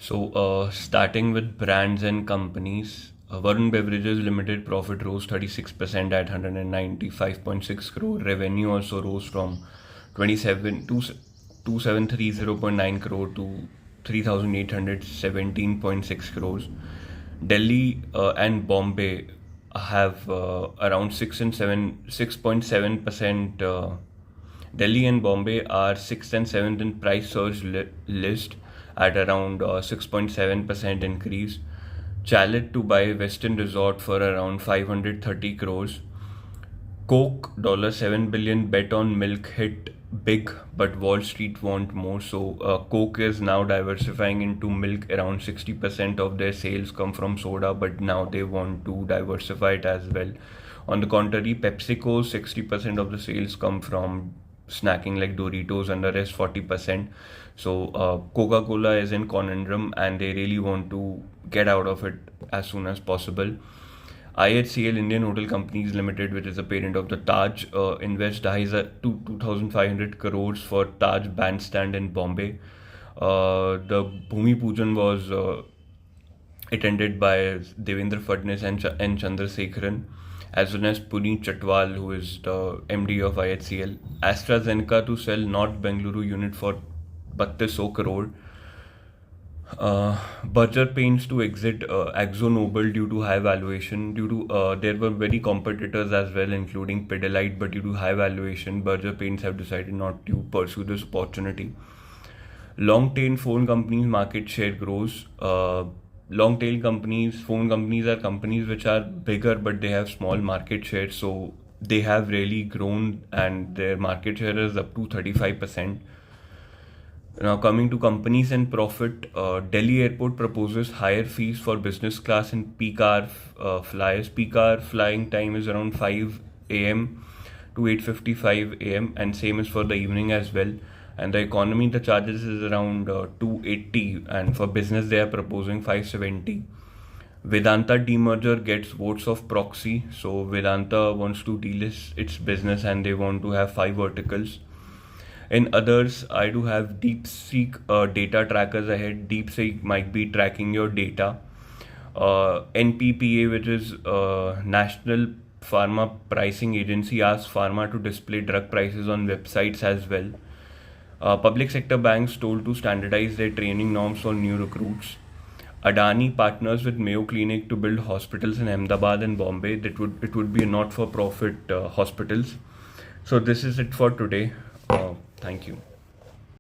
Starting with brands and companies, Varun Beverages Limited profit rose 36% at 195.6 crore. Revenue also rose from 2730.9 crore to 3817.6 crores. Delhi and Bombay have around 6.7%. Delhi and Bombay are 6th and 7th in price surge list at around 6.7% increase. Chalet to buy Western Resort for around 530 crores. Coke $7 billion bet on milk hit big, but Wall Street want more. Coke is now diversifying into milk. Around 60% of their sales come from soda, but now they want to diversify it as well. On the contrary, PepsiCo 60% of the sales come from snacking like Doritos, and the rest 40%. Coca-Cola is in conundrum and they really want to get out of it as soon as possible. IHCL Indian Hotel Companies Limited, which is a parent of the Taj, invests 2,500 crores for Taj Bandstand in Bombay. The Bhumi Pujan was attended by Devendra Fadnis and Chandrasekharan, as well as Puneet Chatwal, who is the MD of IHCL. AstraZeneca to sell North Bengaluru unit for 3200 crore. Berger Paints to exit AkzoNobel due to high valuation. There were very competitors as well, including Pidilite, but due to high valuation, Berger Paints have decided not to pursue this opportunity. Long tail phone companies market share grows. Long tail companies, phone companies are companies which are bigger but they have small market share, so they have really grown and their market share is up to 35%. Now coming to companies and profit, Delhi Airport proposes higher fees for business class and peak hour flyers. Peak hour flying time is around 5 a.m. to 8:55 a.m. and same is for the evening as well. And the economy, the charges is around 280, and for business they are proposing 570. Vedanta demerger gets votes of proxy. So Vedanta wants to delist its business and they want to have 5 verticals. In others, I do have DeepSeek data trackers ahead. DeepSeek might be tracking your data. NPPA, which is National Pharma Pricing Agency, asks pharma to display drug prices on websites as well. Public sector banks told to standardize their training norms for new recruits. Adani partners with Mayo Clinic to build hospitals in Ahmedabad and Bombay. It would be a not-for-profit hospitals. So this is it for today. Thank you.